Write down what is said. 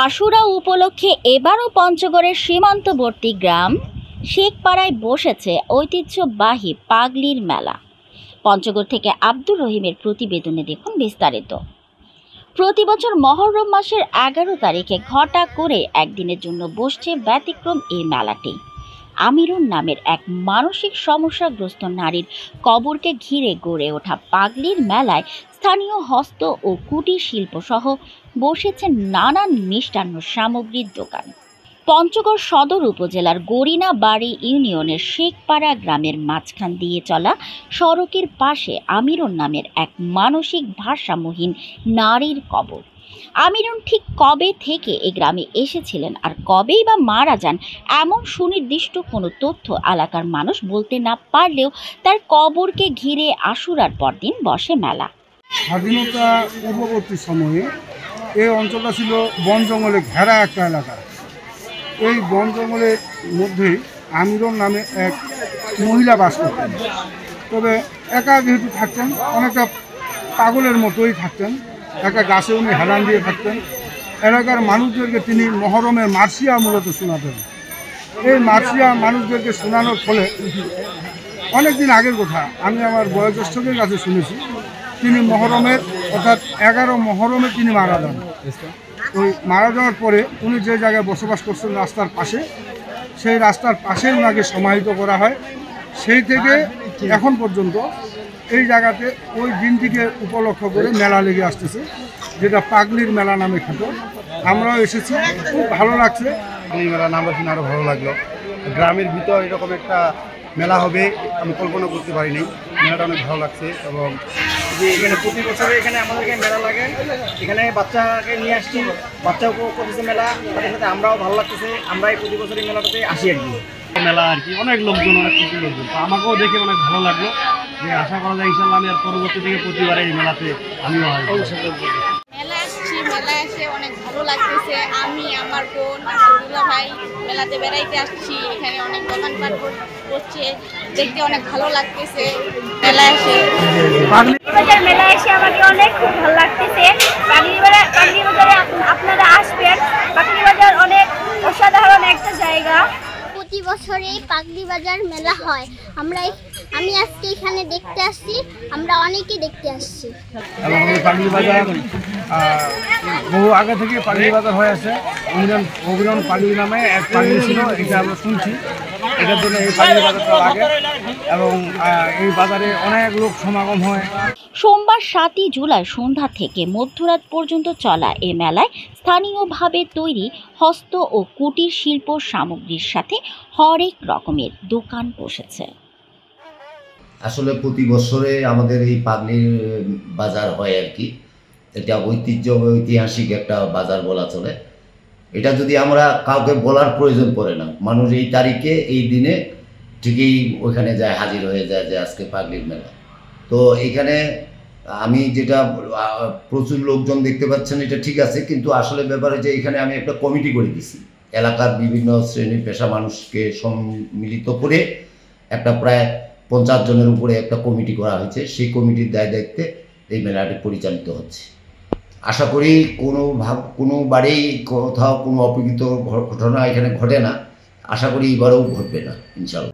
আশুরা উপলক্ষে এবারও পঞ্চগড়ের সীমান্তবর্তী গ্রাম শেখপাড়ায় বসেছে ঐতিহ্যবাহী পাগলির মেলা। পঞ্চগড় থেকে আব্দুর রহিমের প্রতিবেদনে দেখুন বিস্তারিত। প্রতি বছর মহরম মাসের 11 তারিখে ঘটা করে একদিনের জন্য বসছে ব্যতিক্রম এই মেলাটি। আমিরুন নামের এক মানসিক সমস্যাগ্রস্ত নারীর কবরকে ঘিরে গড়ে ওঠা পাগলির মেলায় স্থানীয় হস্ত ও কুটির শিল্প সহ বসেছে নানান মিষ্টান্ন সামগ্রীর দোকান। পঞ্চগড় সদর উপজেলার গরিনাবাড়ি ইউনিয়নের শেখপাড়া গ্রামের মাঝখান দিয়ে চলা সড়কের পাশে আমিরুন নামের এক মানসিক ভারসাম্যহীন নারীর কবর। আমিরুন ঠিক কবে থেকে এ গ্রামে এসেছিলেন আর কবেই বা মারা যান এমন সুনির্দিষ্ট কোনো তথ্য এলাকার মানুষ বলতে না পারলেও তার কবরকে ঘিরে আশুরার পরদিন বসে মেলা। স্বাধীনতা পূর্ববর্তী সময়ে এই অঞ্চলটা ছিল বন জঙ্গলে ঘেরা একটা এলাকা। এই বন জঙ্গলের মধ্যেই আমিরুন নামে এক মহিলা বাস করতেন। তবে একা যেহেতু থাকতেন, অনেকটা পাগলের মতোই থাকতেন। একটা গাছে উনি হেলান দিয়ে থাকতেন। এলাকার মানুষদেরকে তিনি মহরমের মার্সিয়া মূলত শোনাতেন। এই মার্সিয়া মানুষদেরকে শোনানোর ফলে অনেক দিন আগের কথা আমি আমার বয়োজ্যেষ্ঠদের কাছে শুনেছি, তিনি মহরমের অর্থাৎ 11 মহরমে তিনি মারা যান। ওই মারা যাওয়ার পরে উনি যে জায়গায় বসবাস করছেন রাস্তার পাশে, সেই রাস্তার পাশে ওনাকে সমাহিত করা হয়। সেই থেকে এখন পর্যন্ত এই জায়গাতে ওই দিনটিকে উপলক্ষ করে মেলা লেগে আসতেছে, যেটা পাগলির মেলা নামে খ্যাত। আমরাও এসেছি, খুব ভালো লাগছে। এই মেলা নাম শুনে আরও ভালো লাগলো। গ্রামের ভিতর এরকম একটা মেলা হবে আমি কল্পনা করতে পারিনি। মেলাটা অনেক ভালো লাগছে এবং যে এখানে প্রতি বছরে এখানে আমাদেরকে মেলা লাগে, এখানে বাচ্চাকে নিয়ে আসছি, বাচ্চা উপভোগ করতেছে মেলা, তাদের সাথে আমরাও ভালো লাগতেছে। আমরাই প্রতি বছর এই মেলাটাতে আসি আর কি। মেলা আর কি অনেক লোকজন, অনেক কিছু লোকজন, তো আমাকেও দেখে অনেক ভালো লাগলো। যে আশা করা যায় ইনশাল্লাহ আমি আর পরবর্তী থেকে প্রতিবার এই মেলাতে আমিও মেলা আসছি, মেলা এসে অনেক ভালো লাগতেছে। আমি আমার বোন আব্দুল্লাহ ভাই মেলাতে বেড়াইতে আসছি। এখানে অনেক দোকানপাট করছে, দেখতে অনেক ভালো লাগতেছে। মেলা এসে মেলা এসে আমাকে অনেক খুব ভালো লাগতেছে। পাগলি বাজারে আপনারা আসবেন। পাগলি বাজার অনেক অসাধারণ একটা জায়গা। প্রতি বছরেই পাগলি বাজার মেলা হয়। আমি আজকে এখানে দেখতে আসছি, আমরা অনেকেই দেখতে আসছি। এবং এই পাগলি বাজার বহু আগে থেকে পাগলি বাজার হয়ে আছে। অভিনন পাগলি নামে এক পাগলি ছিল, এটা আমরা শুনছি। এটার জন্য এই পাগলি বাজারটা লাগে এবং এই বাজারে অনেক লোক সমাগম হয়। সোমবার 7 জুলাই সন্ধ্যা থেকে মধ্যরাত পর্যন্ত চলা এ মেলায় স্থানীয়ভাবে তৈরি হস্ত ও কুটির শিল্প সামগ্রীর সাথে হরেক রকমের দোকান বসেছে। আসলে প্রতি বছরে আমাদের এই পাগলির বাজার হয় আর কি। এটা ঐতিহাসিক একটা বাজার বলা চলে। এটা যদি আমরা কাউকে বলার প্রয়োজন পড়ে না, মানুষ এই তারিখে এই দিনে ঠিকই ওইখানে যায়, হাজির হয়ে যায় যে আজকে পাগলির মেলা। তো এখানে আমি যেটা প্রচুর লোকজন দেখতে পাচ্ছেন এটা ঠিক আছে, কিন্তু আসলে ব্যাপার হচ্ছে এখানে আমি একটা কমিটি করে দিছি। এলাকার বিভিন্ন শ্রেণী পেশা মানুষকে সম্মিলিত করে একটা প্রায় 50 জনের উপরে একটা কমিটি করা হয়েছে। সেই কমিটির দায়িত্বে এই মেলাটি পরিচালিত হচ্ছে। আশা করি কোনোবারেই কোথাও কোনো অপ্রীত ঘটনা এখানে ঘটে না। আশা করি এবারেও ঘটবে না ইনশাল্লাহ।